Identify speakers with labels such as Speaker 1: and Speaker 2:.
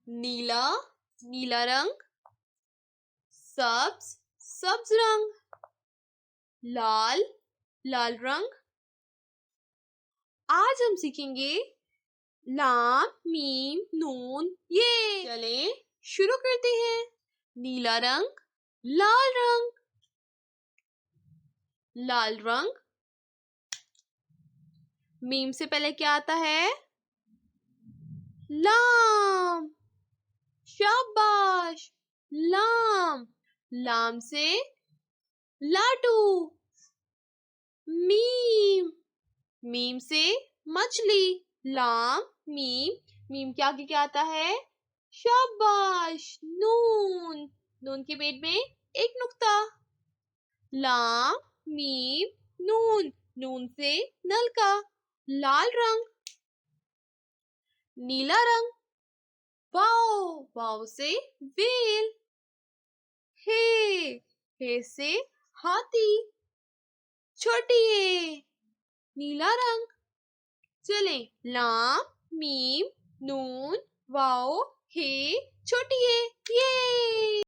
Speaker 1: नीला, नीला रंग। सब्ज, सब्ज रंग। लाल, लाल रंग। आज हम सीखेंगे लाम मीम नून ये। चलें शुरू करते हैं। नीला रंग, लाल रंग, लाल रंग। मीम से पहले क्या आता है? लाम। शाबाश, लाम। लाम से लाडू। मीम, मीम से मछली। लाम मीम। मीम के आगे क्या आता है? शाबाश, नून। नून के पेट में एक नुक्ता। लाम मीम नून। नून से नलका। लाल रंग, नीला रंग। वाव, वाव से वेल। हे से हाथी। छोटी ए, नीला रंग। चले लाम मीम नून वाव हे छोटी ए ये।